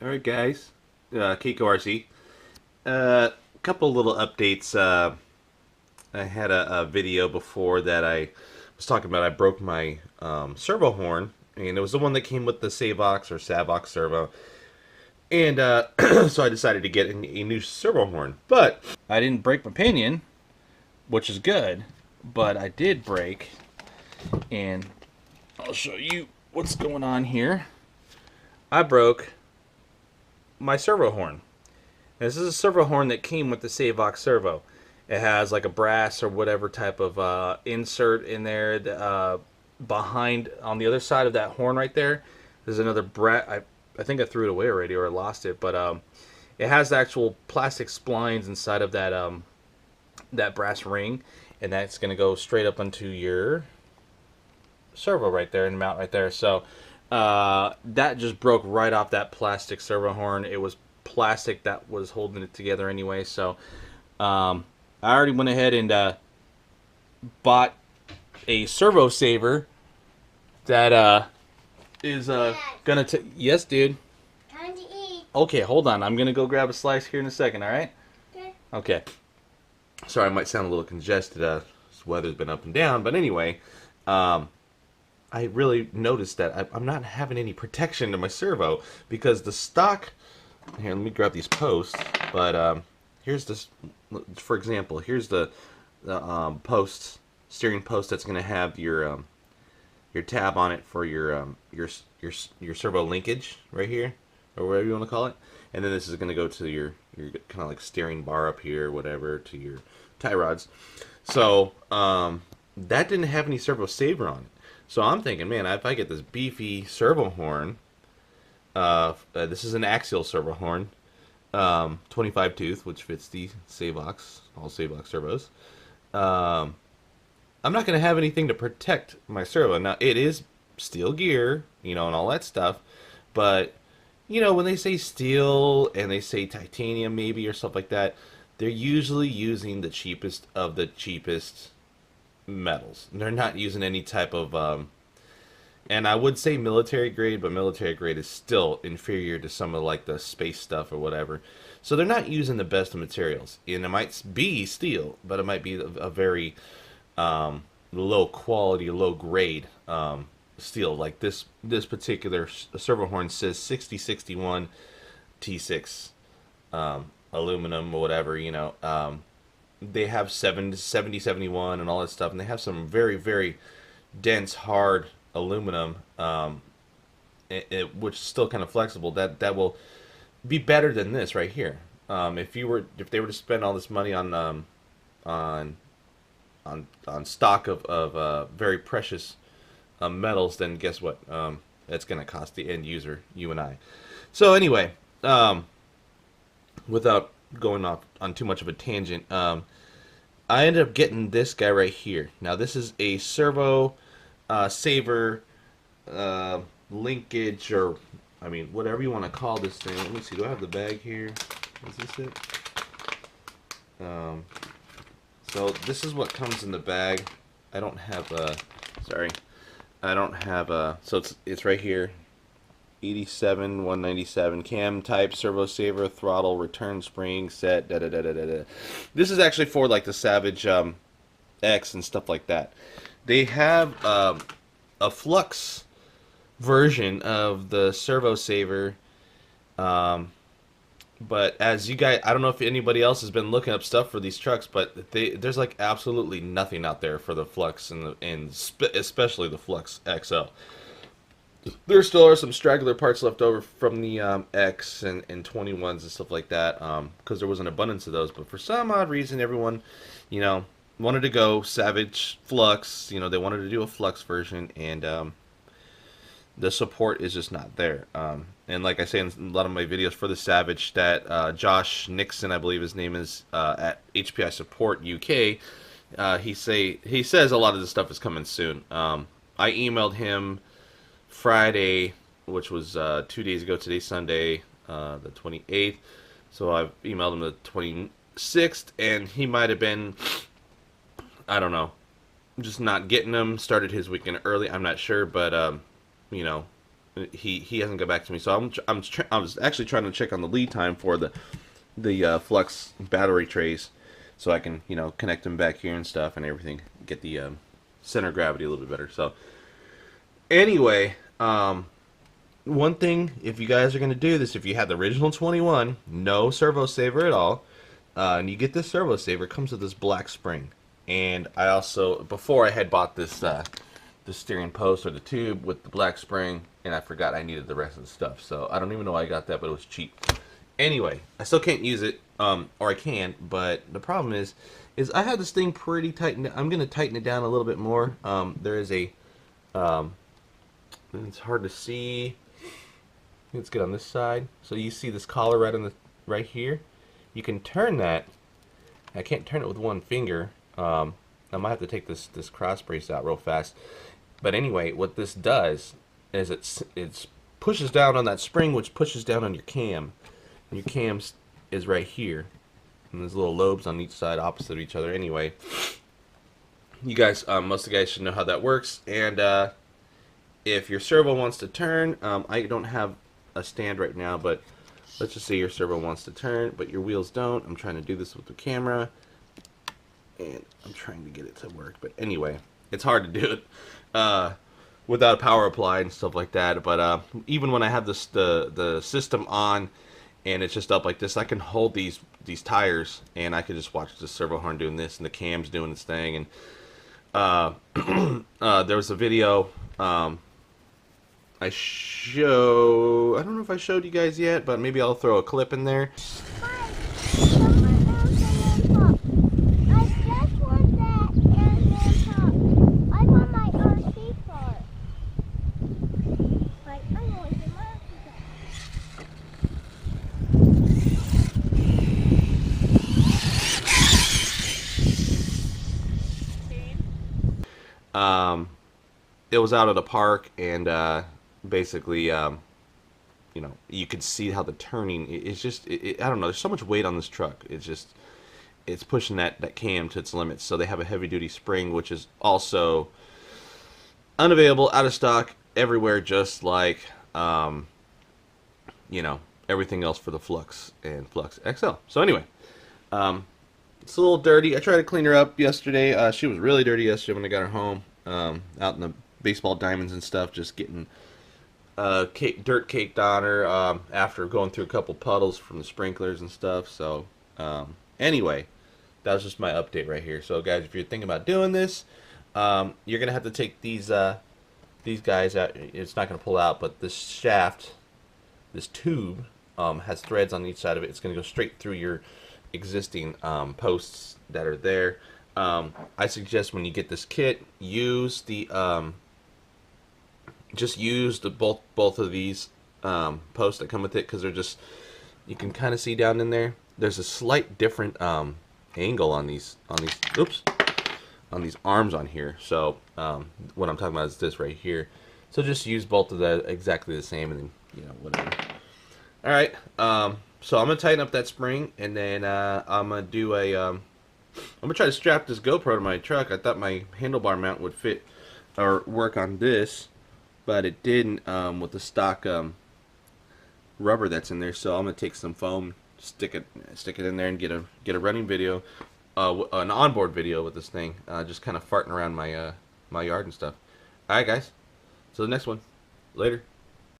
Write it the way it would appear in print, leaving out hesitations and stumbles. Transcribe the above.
All right, guys. Keiko RC. Couple little updates. I had a video before that I was talking about. I broke my servo horn, and it was the one that came with the Savox or Savox servo. And so I decided to get a new servo horn. But I didn't break my pinion, which is good. But I did break, and I'll show you what's going on here. I broke my servo horn. This is a servo horn that came with the Savox servo. It has like a brass or whatever type of insert in there. Behind, on the other side of that horn right there, there's another brass. I think I threw it away already or I lost it, but it has the actual plastic splines inside of that brass ring, and that's going to go straight up onto your servo right there and mount right there. So that just broke right off that plastic servo horn. It was plastic that was holding it together anyway. So I already went ahead and bought a servo saver that is gonna take. Yes, dude. Time to eat. Okay, hold on. I'm gonna go grab a slice here in a second. All right. Okay. Okay. Sorry, I might sound a little congested. This weather's been up and down, but anyway, I really noticed that I'm not having any protection to my servo because the stock. Here, let me grab these posts. But here's this. For example, here's the post, steering post that's going to have your tab on it for your servo linkage right here, or whatever you want to call it. And then this is going to go to your kind of like steering bar up here, whatever, to your tie rods. So that didn't have any servo saver on it. So I'm thinking, man, if I get this beefy servo horn, this is an Axial servo horn, 25 tooth, which fits the Savox, all Savox servos. I'm not going to have anything to protect my servo. Now, it is steel gear, and all that stuff, but, when they say steel and they say titanium maybe or stuff like that, they're usually using the cheapest of the cheapest metals. They're not using any type of and I would say military grade, but military grade is still inferior to some of like the space stuff or whatever. So they're not using the best of materials, and it might be steel, but it might be a very low quality, low grade steel. Like this particular servo horn says 6061 T6 aluminum or whatever. They have 7071 and all that stuff, and they have some very, very dense, hard aluminum, which is still kind of flexible. That will be better than this right here. If they were to spend all this money on stock of very precious metals, then guess what? It's going to cost the end user, you and I. So anyway, without going off on too much of a tangent, I ended up getting this guy right here. Now this is a servo saver linkage, or I mean whatever you want to call this thing. Let me see. Do I have the bag here? Is this it? So this is what comes in the bag. I don't have a. Sorry, I don't have a. So it's right here. 87 197 cam type servo saver throttle return spring set da da da da da. This is actually for like the Savage X and stuff like that. They have a flux version of the servo saver, but as you guys, I don't know if anybody else has been looking up stuff for these trucks, but there's like absolutely nothing out there for the flux and especially the Flux XL. There still are some straggler parts left over from the X and 21s and stuff like that, because there was an abundance of those. But for some odd reason, everyone, wanted to go Savage Flux. They wanted to do a Flux version, and the support is just not there. And like I say in a lot of my videos for the Savage, that Josh Nixon, I believe his name is, at HPI Support UK, he says a lot of this stuff is coming soon. I emailed him Friday, which was 2 days ago. Today's Sunday, the 28th. So I've emailed him the 26th, and he might have been, I don't know, just not getting them. Started his weekend early. I'm not sure, but he hasn't got back to me. So I was actually trying to check on the lead time for the flux battery trays, so I can connect them back here and stuff and everything, get the center of gravity a little bit better. So anyway, one thing, if you guys are going to do this, if you have the original 21, no servo saver at all, and you get this servo saver, it comes with this black spring. And I also, before I had bought this the steering post or the tube with the black spring, and I forgot I needed the rest of the stuff. So I don't even know why I got that, but it was cheap. Anyway, I still can't use it, or I can, but the problem is I have this thing pretty tight. I'm going to tighten it down a little bit more. There is a, it's hard to see. Let's get on this side. So you see this collar right here. You can turn that. I can't turn it with one finger. I might have to take this cross brace out real fast. But anyway, what this does is it pushes down on that spring, which pushes down on your cam. And your cam is right here, and there's little lobes on each side, opposite of each other. Anyway, you guys, most of the guys should know how that works. And if your servo wants to turn, I don't have a stand right now, but let's just say your servo wants to turn, but your wheels don't. I'm trying to do this with the camera, and I'm trying to get it to work. But anyway, it's hard to do it without power applied and stuff like that. But even when I have the system on and it's just up like this, I can hold these tires and I can just watch the servo horn doing this and the cam's doing its thing. And there was a video I don't know if I showed you guys yet, but maybe I'll throw a clip in there. It was out at a park, and basically, you could see how the turning. It's just, I don't know. There's so much weight on this truck. It's pushing that cam to its limits. So they have a heavy duty spring, which is also unavailable, out of stock everywhere, just like everything else for the Flux and Flux XL. So anyway, it's a little dirty. I tried to clean her up yesterday. She was really dirty yesterday when I got her home, out in the baseball diamonds and stuff, just getting dirt caked on her after going through a couple puddles from the sprinklers and stuff. So anyway, that was just my update right here. So guys, if you're thinking about doing this, you're gonna have to take these guys out. It's not gonna pull out, but this shaft, this tube, has threads on each side of it. It's gonna go straight through your existing posts that are there. I suggest when you get this kit, use the just use the both of these posts that come with it, because they're just, you can kind of see down in there. There's a slight different angle on these arms on here. So what I'm talking about is this right here. So just use both of that exactly the same, and then whatever. All right. So I'm gonna tighten up that spring, and then I'm gonna do I'm gonna try to strap this GoPro to my truck. I thought my handlebar mount would fit or work on this, but it didn't with the stock rubber that's in there. So I'm gonna take some foam, stick it in there, and get a running video, an onboard video with this thing, just kind of farting around my my yard and stuff. All right, guys. So the next one, later.